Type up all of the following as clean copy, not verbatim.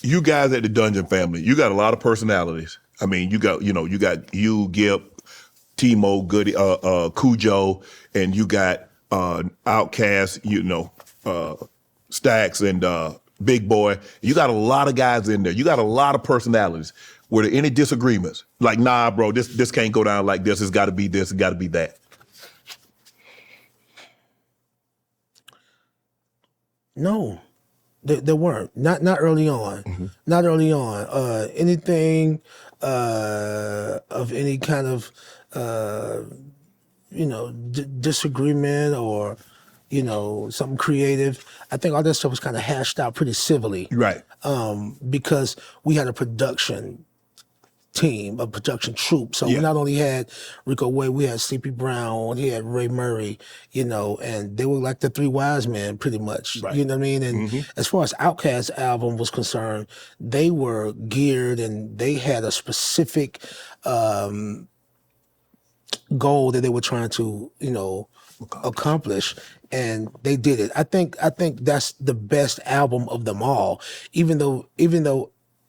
you guys at the Dungeon family, you got a lot of personalities. I mean, you got you, Gip, Timo, Goody, Cujo, and you got OutKast, Stacks and Big Boy. You got a lot of guys in there. You got a lot of personalities. Were there any disagreements? Like, nah, bro, this can't go down like this. It's got to be this. It's got to be that. No, there weren't. Not early on. Mm-hmm. Not early on. Anything of any kind of disagreement or something creative. I think all that stuff was kind of hashed out pretty civilly. Right. Because we had a production team, a production troupe. So we not only had Rico Way, we had Sleepy Brown, he had Ray Murray, and they were like the three wise men pretty much. Right. You know what I mean? And as far as OutKast album was concerned, they were geared and they had a specific goal that they were trying to, accomplish, and they did it. I think that's the best album of them all. Even though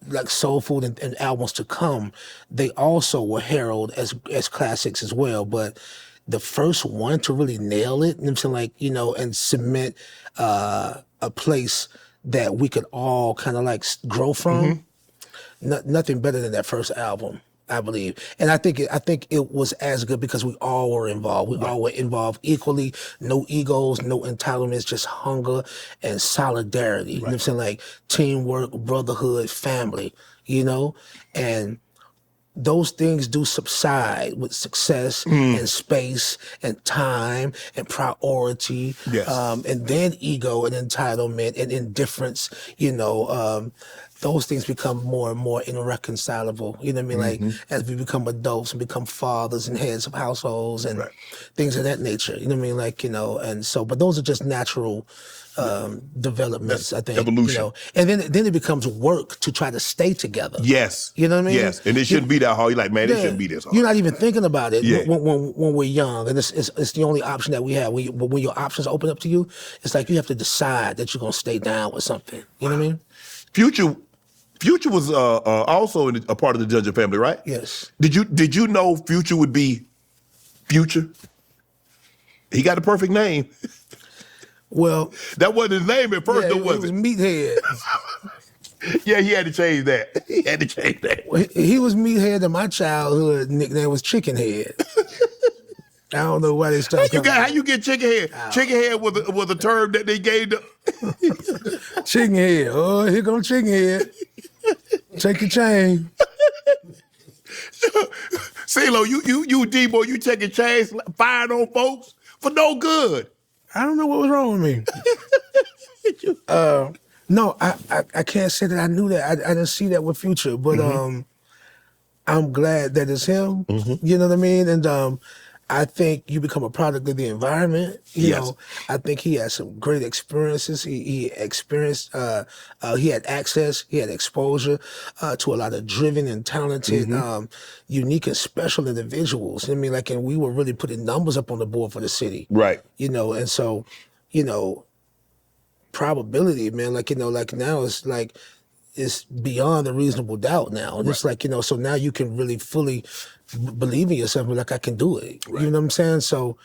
like Soul Food and albums to come, they also were heralded as classics as well. But the first one to really nail it, and cement a place that we could all kind of like grow from. Nothing better than that first album, I believe. And I think it was as good because we all were involved. We all were involved equally. No egos, no entitlements, just hunger and solidarity. You know what I'm saying? Like teamwork, brotherhood, family, and those things do subside with success and space and time and priority. Yes. And then ego and entitlement and indifference, those things become more and more irreconcilable. You know what I mean? Like as we become adults and become fathers and heads of households and things of that nature. You know what I mean? Like, and so, but those are just natural developments, I think. Evolution. And then it becomes work to try to stay together. Yes. You know what I mean? Yes. And it shouldn't be that hard. You're like, man, it shouldn't be this hard. You're not even thinking about it when we're young. And it's the only option that we have. But when your options open up to you, it's like you have to decide that you're going to stay down with something. You know what I mean? Future was also a part of the Dungeon family, right? Yes. Did you know Future would be Future? He got the perfect name. Well, that wasn't his name at first, though, was it? It was Meathead. Yeah, he had to change that. Well, he was Meathead, and my childhood nickname was Chickenhead. I don't know why they started. How you get Chickenhead? Chickenhead was a term that they gave to Chickenhead. Oh, here comes Chickenhead. Take your chain. CeeLo, you D-boy, you taking chains, firing on folks for no good. I don't know what was wrong with me. No, I can't say that I knew that. I didn't see that with Future, but I'm glad that it's him. You know what I mean? And I think you become a product of the environment. You know, I think he had some great experiences. He experienced, he had access, he had exposure to a lot of driven and talented, unique and special individuals. I mean, like, and we were really putting numbers up on the board for the city. Right. And so, probability, man, like now it's like, it's beyond a reasonable doubt now. And it's like, so now you can really fully believe in yourself and like, I can do it. Right. You know what I'm saying? So,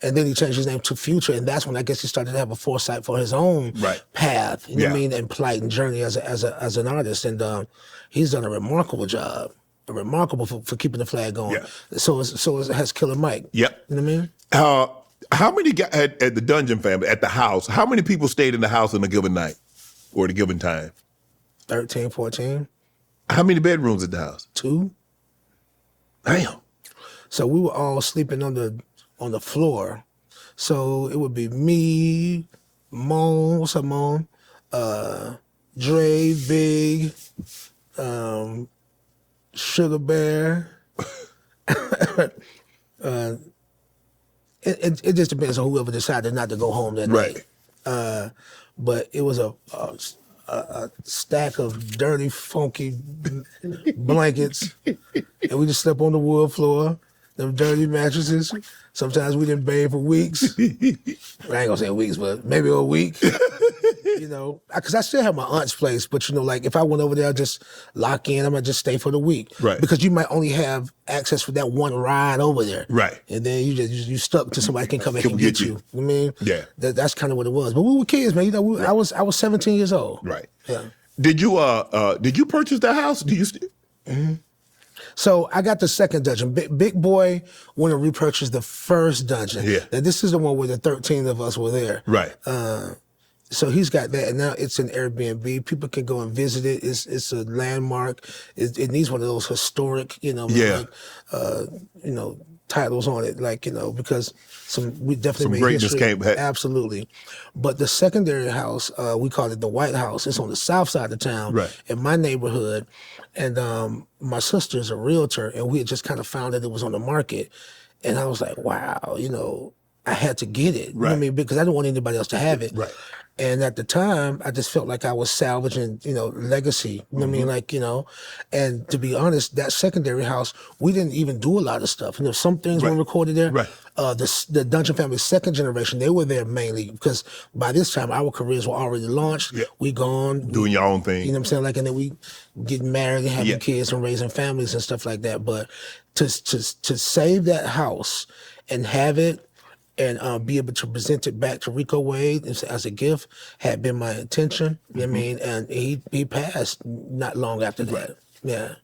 and then he changed his name to Future, and that's when I guess he started to have a foresight for his own path, you know what I mean, and plight and journey as an artist. And he's done a remarkable job, for keeping the flag going. Yeah. So has Killer Mike. Yep. You know what I mean? How many guys at the Dungeon family, at the house, how many people stayed in the house on a given night or at a given time? 13, 14. How many bedrooms at the house? 2. Damn. So we were all sleeping on the floor. So it would be me, Mon, what's up, Mon? Dre, Big, Sugar Bear. It just depends on whoever decided not to go home that night. But it was a stack of dirty, funky blankets, and we just slept on the wood floor, them dirty mattresses. Sometimes we didn't bathe for weeks. I ain't gonna say weeks, but maybe a week. Because I still have my aunt's place, but like if I went over there, I just lock in. I'm gonna just stay for the week, Right. Because you might only have access for that one ride over there, Right. And then you stuck to somebody can come back Come and get get you. you. I mean, Yeah. that's kind of what it was. But we were kids, man. I was 17 years old, Right. Yeah. Did you purchase that house? Do you? So I got the second dungeon. Big Boy went and repurchased the first dungeon. Yeah. Now this is the one where the 13 of us were there. Right. So he's got that, and now it's an Airbnb. People can go and visit it. It's a landmark. It needs one of those historic, Yeah. titles on it, because we definitely Some made greatness history. came back. Absolutely. But the secondary house, we call it the White House. It's on the south side of town, Right. in my neighborhood, and my sister's a realtor, and we had just kind of found that it was on the market, and I was like, wow, I had to get it. You know what I Right. mean? Because I didn't want anybody else to have it. Right. And at the time, I just felt like I was salvaging, legacy. You know what I mean? And to be honest, that secondary house, we didn't even do a lot of stuff. Some things Right. were recorded there. Right. The Dungeon family second generation, they were there mainly because by this time our careers were already launched. Yeah. We gone. Doing your own thing. You know what I'm saying? And then we getting married and having Yeah. kids and raising families and stuff like that. But to save that house and have it and be able to present it back to Rico Wade as a gift had been my intention. You know what I mean? And he passed not long after that. Yeah.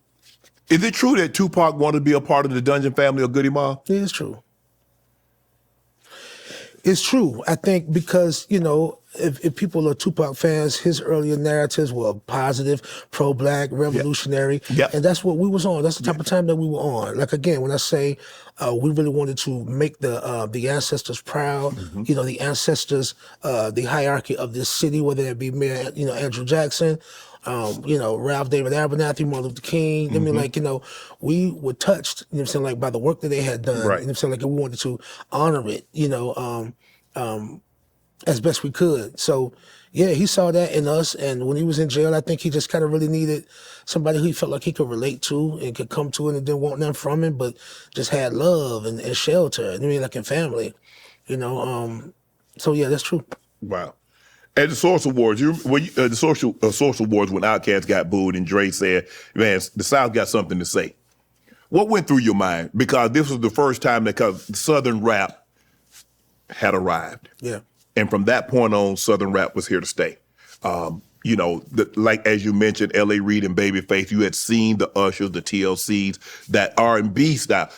Is it true that Tupac wanted to be a part of the Dungeon family of Goody Mob? It is true. It's true. I think because, if people are Tupac fans, his earlier narratives were positive, pro-black, revolutionary. Yep. And that's what we was on. That's the type of time that we were on. Like, again, when I say we really wanted to make the ancestors proud, the ancestors, the hierarchy of this city, whether that be Mayor, Andrew Jackson, Ralph David Abernathy, Martin Luther King. I mean, we were touched, by the work that they had done. Right. You know what I'm saying? We wanted to honor it, as best we could. So, yeah, he saw that in us. And when he was in jail, I think he just kind of really needed somebody who he felt like he could relate to and could come to it and didn't want nothing from him, but just had love and shelter. I mean, like in family, So, yeah, that's true. Wow. At the Source Awards, the Source Awards when OutKast got booed and Dre said, man, the South got something to say. What went through your mind? Because this was the first time that Southern rap had arrived. Yeah. And from that point on, Southern rap was here to stay. Like as you mentioned, L.A. Reid and Babyface, you had seen the Ushers, the TLCs, that R&B style.